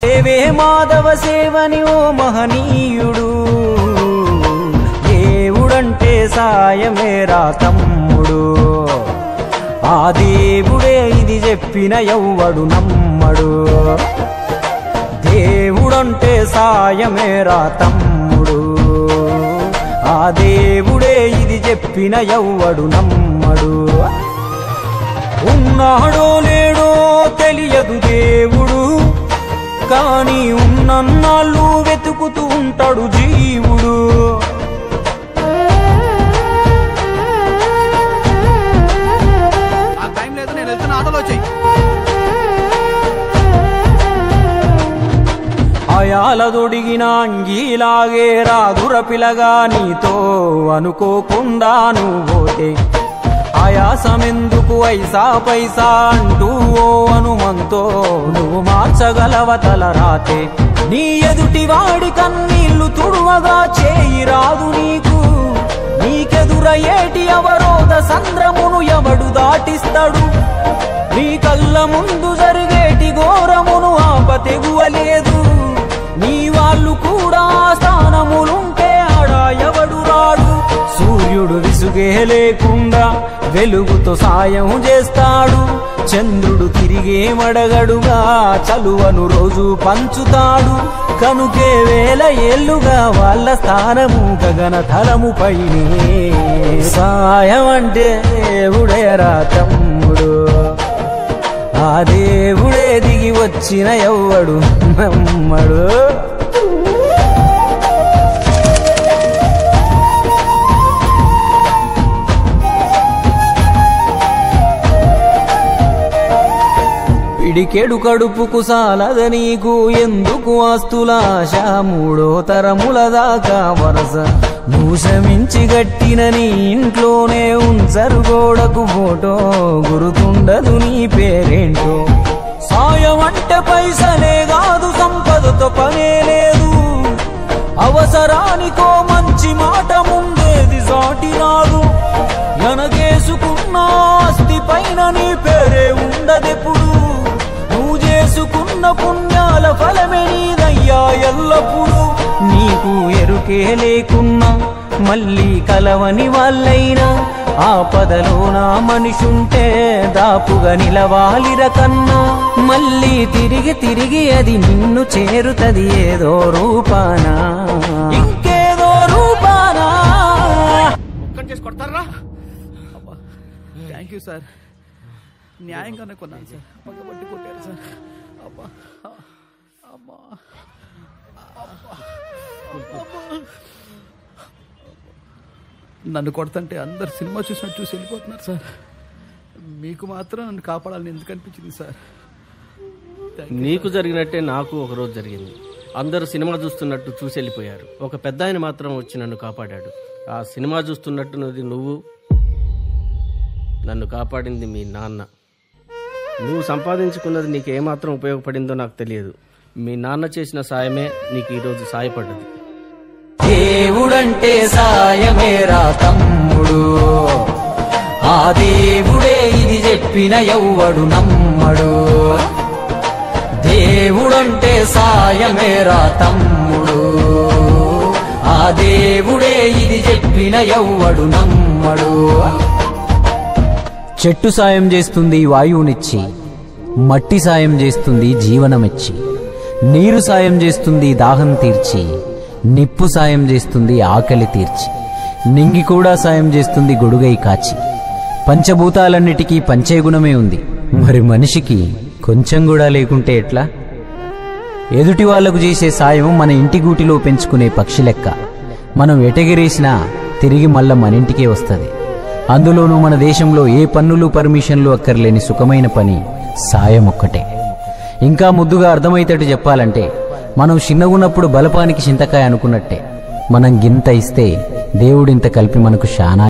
దేవే మాధవ సేవని ఓ మహనీయుడు, దేవుడంటే సాయమేరా తమ్ముడు. ఆ దేవుడే ఇది చెప్పిన ఎవ్వడు నమ్మడు. దేవుడంటే సాయమేరా తమ్ముడు, ఆ దేవుడే ఇది చెప్పిన ఎవ్వడు నమ్మడు. ఉన్నాడో లేడో తెలియదు దేవుడు, కానీ ఉన్నన్నాళ్ళు వెతుకుతూ ఉంటాడు జీవుడు. అయాలదొడిగిన అంగీలాగే రాదుర పిలగా నీతో అనుకోకుండా నువ్వోతే. ఆయాసమెందుకు ఐసా పైసా అంటూ ఓ అనుమంతో నువ్వు మార్చగలవ తలరాతే. నీ ఎదుటి వాడి కన్నీళ్లు తుడువగా చేయి రాదు నీకు. నీకెదురయ్యేటి అవరోధ సంద్రమును ఎవడు దాటిస్తాడు. నీ కళ్ళ ముందు జరిగేటి ఘోరమును ఆపతెగువలేదు. నీ వాళ్ళు కూడా స్థానములుంటే ఆడా ఎవడు రాడు. సూర్యుడు విసుగే లేకుండా వెలుగుతో సాయం చేస్తాడు. చంద్రుడు తిరిగే మడగడుగా చలువను రోజు పంచుతాడు. కనుకే వేల ఏళ్లుగా వాళ్ళ స్థానము గగన తలము పైనే. సాయం అంటే దేవుడేరా తమ్ముడు, ఆ దేవుడే దిగి వచ్చిన ఎవ్వడు నమ్మడు. పిడికెడు కడుపుకు సాలద నీకు ఎందుకు ఆస్తులాశ. మూడో తరముల దాకా వరస నువ్వు శ్రమించి గట్టిన నీ ఇంట్లోనే ఉంచరు గోడకు ఫోటో. గుర్తుండదు నీ పేరేంటో. సాయం అంటే పైసలే కాదు, సంపదతో పనే లేదు. అవసరానికో మంచి మాట ముందేది సాటి రాదు. ఎనగేసుకున్న ఆస్తి పైన నీ పేరే ఉండదెప్పుడు. నువ్వు చేసుకున్న పుణ్యాల ఫలమే నీదయ్యా ఎల్లప్పుడు. నీకు ఎరుకే లేకున్నా మళ్ళీ కలవని వాళ్ళైనా ఆపదలో నా మనిషుంటే దాపుగా నిలవాలిర కన్నా. మళ్ళీ తిరిగి తిరిగి అది నిన్ను చేరుతది ఏదో రూపానా, ఇంకేదో రూపానా. కొడతారా? థ్యాంక్ యూ సార్, న్యాయంగానే కొన్నాను సార్. పక్కబట్టి కొట్టారు సార్. అబ్బా అబ్బా నన్ను కొడుతుంటే అందరు సినిమా చూసినట్టు చూసి వెళ్ళిపోతున్నారు సార్. మీకు మాత్రం నన్ను కాపాడాలని ఎందుకు అనిపించింది సార్? నీకు జరిగినట్టే నాకు ఒకరోజు జరిగింది. అందరూ సినిమా చూస్తున్నట్టు చూసి వెళ్ళిపోయారు. ఒక పెద్ద ఆయన మాత్రం వచ్చి నన్ను కాపాడాడు. ఆ సినిమా చూస్తున్నట్టున్నది నువ్వు, నన్ను కాపాడింది మీ నాన్న. నువ్వు సంపాదించుకున్నది నీకు ఏమాత్రం ఉపయోగపడిందో నాకు తెలియదు. మీ నాన్న చేసిన సాయమే నీకు ఈరోజు సాయపడ్డది. దేవుడంటే సాయమేరా తమ్ముడు, ఆ దేవుడే ఇది చెప్పిన ఎవ్వడు నమ్మడు. దేవుడంటే సాయమేరా తమ్ముడు, ఆ దేవుడే ఇది చెప్పిన ఎవ్వడు నమ్మడు. చెట్టు సాయం చేస్తుంది వాయువునిచ్చి, మట్టి సాయం చేస్తుంది జీవనమిచ్చి. నీరు సాయం చేస్తుంది దాహం తీర్చి, నిప్పు సాయం చేస్తుంది ఆకలి తీర్చి. నింగి కూడా సాయం చేస్తుంది గొడుగై కాచి. పంచభూతాలన్నిటికీ పంచేగుణమే ఉంది, మరి మనిషికి కొంచెం కూడా లేకుంటే ఎట్లా? ఎదుటి వాళ్లకు చేసే సాయం మన ఇంటి గూటిలో పెంచుకునే పక్షి లెక్క. మనం ఎటగిరేసినా తిరిగి మళ్ళా మన ఇంటికే వస్తుంది. అందులోనూ మన దేశంలో ఏ పన్నులు పర్మిషన్లు అక్కర్లేని సుఖమైన పని సాయం ఒక్కటే. ఇంకా ముద్దుగా అర్థమయ్యేటట్టు చెప్పాలంటే, మనం చిన్నగున్నప్పుడు బలపానికి చింతకాయ అనుకున్నట్టే. మనం గింత ఇస్తే దేవుడింత కలిపి మనకు శానా